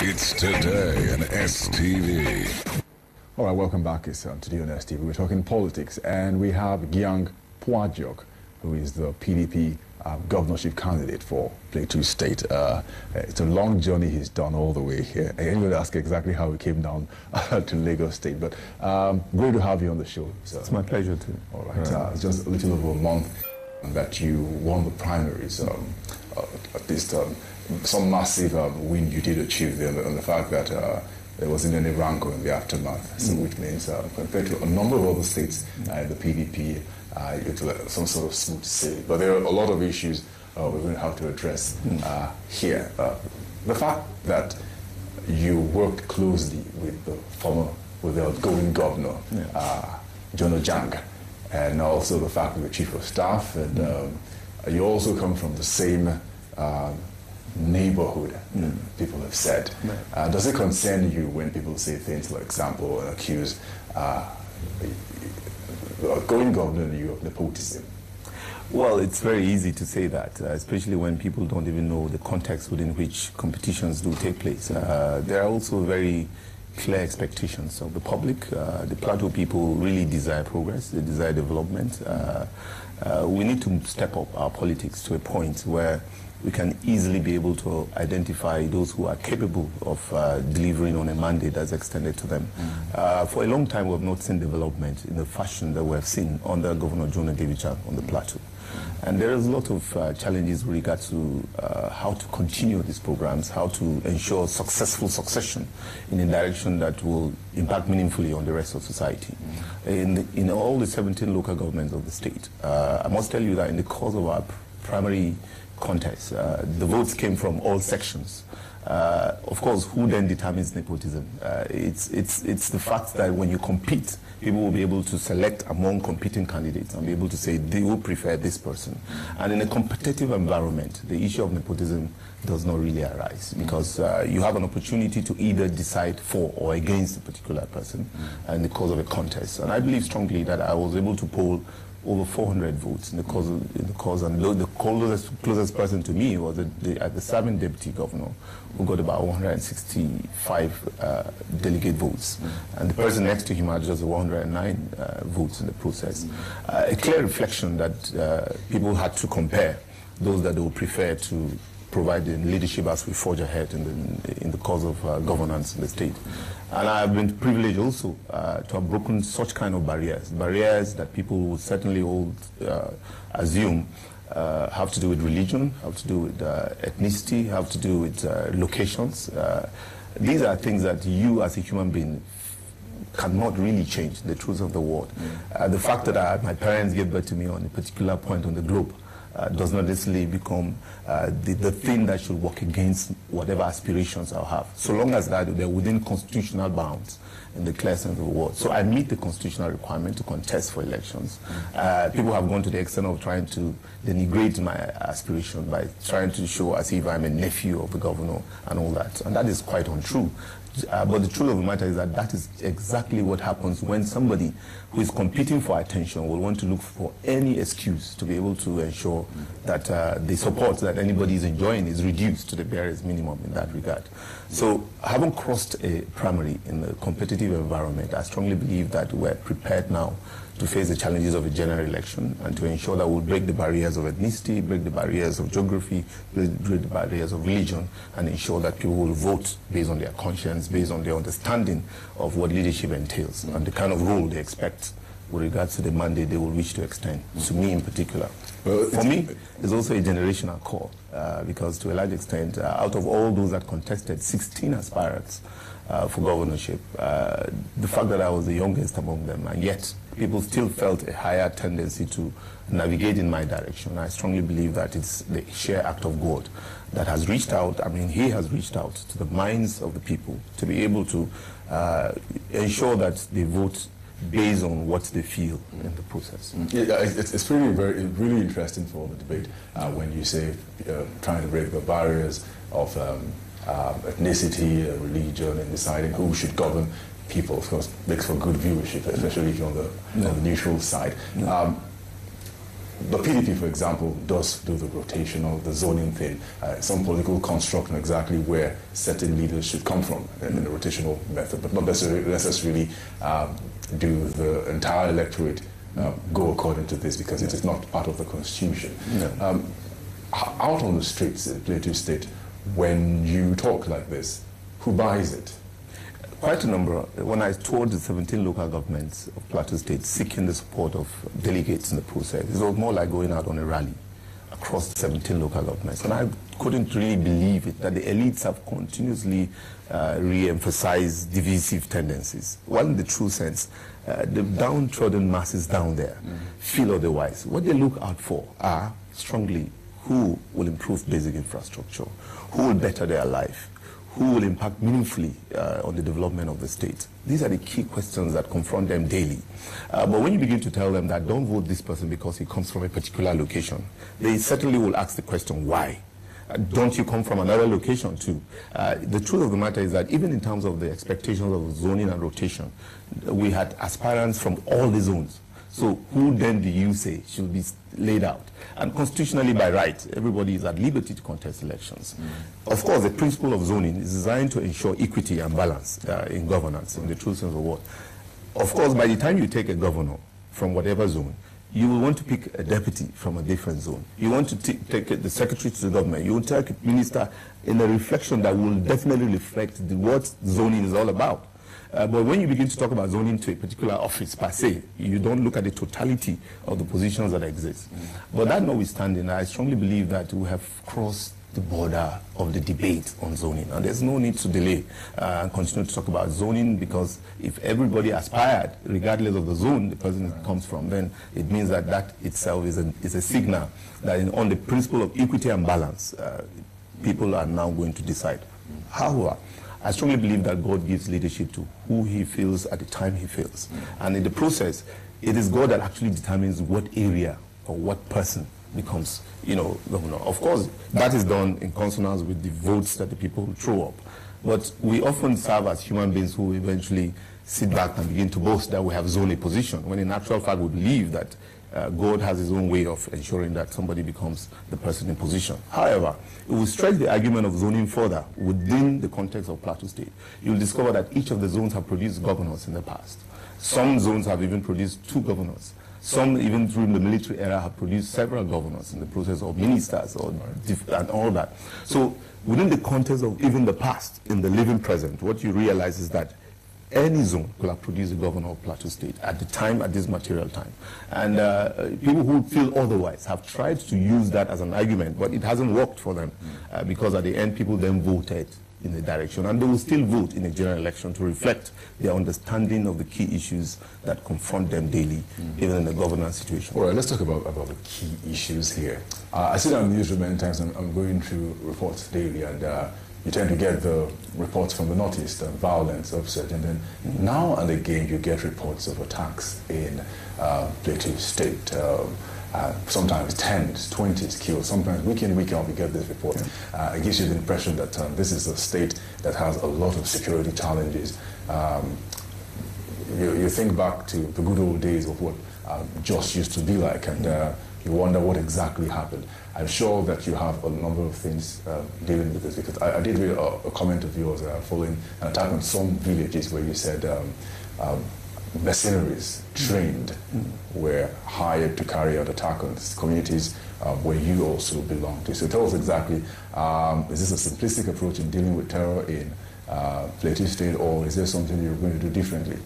It's Today in STV. All right, welcome back. It's Today on STV. We're talking politics, and we have Pwajok, who is the PDP governorship candidate for Plateau State. It's a long journey he's done all the way here. I ain't going to ask exactly how he came down to Lagos State, but great to have you on the show. So, it's my pleasure too. All right, it's just a little over a month that you won the primaries. At least some massive win you did achieve there, and the fact that there wasn't any rancor in the aftermath, so which means compared to a number of other states, the PDP, it's some sort of smooth sailing. But there are a lot of issues we're going to have to address here. The fact that you worked closely with the outgoing governor, John Ojang, and also the fact that you're chief of staff, and you also come from the same neighborhood, people have said. Does it concern you when people say things, for example, and accuse the outgoing governor and you of nepotism? Well, it's very easy to say that, especially when people don't even know the context within which competitions do take place. There are also very clear expectations of the public. The Plateau people really desire progress, they desire development. We need to step up our politics to a point where we can easily be able to identify those who are capable of delivering on a mandate that's extended to them. For a long time, we have not seen development in the fashion that we have seen under Governor John Ojang on the Plateau. And there is a lot of challenges with regard to how to continue these programs, how to ensure successful succession in a direction that will impact meaningfully on the rest of society. In all the 17 local governments of the state, I must tell you that in the course of our primary contest, the votes came from all sections. Of course, who then determines nepotism? It's the fact that when you compete, people will be able to select among competing candidates and be able to say they will prefer this person. And in a competitive environment, the issue of nepotism does not really arise because you have an opportunity to either decide for or against a particular person in the course of a contest. And I believe strongly that I was able to poll over 400 votes in the cause, and the closest person to me was the serving deputy governor, who got about 165 delegate votes, and the person next to him had just 109 votes in the process. A clear reflection that people had to compare those that they would prefer to provide the leadership as we forge ahead in the cause of governance in the state. And I have been privileged also to have broken such kind of barriers that people would certainly assume have to do with religion, have to do with ethnicity, have to do with locations. These are things that you as a human being cannot really change, the truth of the world. The fact that my parents gave birth to me on a particular point on the globe does not necessarily become the thing that should work against whatever aspirations I'll have, so long as that they're within constitutional bounds in the clear sense of the word. So I meet the constitutional requirement to contest for elections. People have gone to the extent of trying to denigrate my aspiration by trying to show as if I'm a nephew of the governor and all that, and that is quite untrue. But the truth of the matter is that is exactly what happens when somebody who is competing for attention will want to look for any excuse to be able to ensure that the support that anybody is enjoying is reduced to the barest minimum in that regard. So having crossed a primary in a competitive environment, I strongly believe that we're prepared now to face the challenges of a general election and to ensure that we'll break the barriers of ethnicity, break the barriers of geography, break the barriers of religion, and ensure that people will vote based on their conscience, based on their understanding of what leadership entails and the kind of role they expect with regards to the mandate they will wish to extend, to me in particular. Well, for me, it's also a generational call because to a large extent, out of all those that contested, 16 aspirants for governorship, the fact that I was the youngest among them, and yet people still felt a higher tendency to navigate in my direction. I strongly believe that it's the sheer act of God that has reached out. I mean, he has reached out to the minds of the people to be able to ensure that they vote based on what they feel in the process. Yeah, it's really interesting for the debate when you say trying to break the barriers of ethnicity, religion, and deciding who should govern people. Of course, makes for good viewership, especially if you're on the neutral side. the PDP, for example, does do the rotational, the zoning thing, some political construct on exactly where certain leaders should come from in the rotational method, but not necessarily do the entire electorate go according to this, because it is not part of the constitution. Out on the streets in Plateau State, when you talk like this, who buys it? Quite a number. When I toured the 17 local governments of Plateau State seeking the support of delegates in the process, it was more like going out on a rally across the 17 local governments. And I couldn't really believe it, that the elites have continuously re-emphasized divisive tendencies. While in the true sense, the downtrodden masses down there feel otherwise. What they look out for are strongly who will improve basic infrastructure, who will better their life, who will impact meaningfully on the development of the state. These are the key questions that confront them daily. But when you begin to tell them that don't vote this person because he comes from a particular location, they certainly will ask the question, why? Don't you come from another location too? The truth of the matter is that even in terms of the expectations of zoning and rotation, we had aspirants from all the zones. So who then do you say should be laid out? And constitutionally, by right, everybody is at liberty to contest elections. Of course, the principle of zoning is designed to ensure equity and balance in governance, in the true sense of the word. Of course, by the time you take a governor from whatever zone, you will want to pick a deputy from a different zone. You want to take the secretary to the government. You will take a minister in a reflection that will definitely reflect what zoning is all about. But when you begin to talk about zoning to a particular office per se, you don't look at the totality of the positions that exist. But that notwithstanding, I strongly believe that we have crossed the border of the debate on zoning. And there's no need to delay and continue to talk about zoning, because if everybody aspired, regardless of the zone the person comes from, then it means that that itself is a signal that on the principle of equity and balance, people are now going to decide. However, I strongly believe that God gives leadership to who he feels at the time he feels. And in the process, it is God that actually determines what area or what person becomes, governor. Of course, that is done in consonance with the votes that the people throw up. But we often serve as human beings who eventually sit back and begin to boast that we have zoned a position, when in actual fact we believe that God has his own way of ensuring that somebody becomes the person in position. However, if we stretch the argument of zoning further within the context of Plateau State, you'll discover that each of the zones have produced governors in the past. Some zones have even produced 2 governors. Some, even during the military era, have produced several governors in the process of ministers and all that. So within the context of even the past, in the living present, what you realize is that any zone could have produced a governor of Plateau State at the time, at this material time. And people who feel otherwise have tried to use that as an argument, but it hasn't worked for them because at the end people then voted in the direction, and they will still vote in a general election to reflect their understanding of the key issues that confront them daily, even in the governance situation. All right, let's talk about the key issues here. I see that in the newsroom many times. I'm going through reports daily, and you tend to get the reports from the Northeast, violence, upset, and then now and again you get reports of attacks in Plateau State. Sometimes 10s, 20s killed, sometimes week in, week out we get this report. It gives you the impression that this is a state that has a lot of security challenges. You think back to the good old days of what Jos used to be like, and you wonder what exactly happened. I'm sure that you have a number of things dealing with this, because I did read a comment of yours following an attack on some villages where you said mercenaries trained were hired to carry out attack on communities where you also belong to. So tell us exactly, is this a simplistic approach in dealing with terror in Plateau State, or is there something you're going to do differently?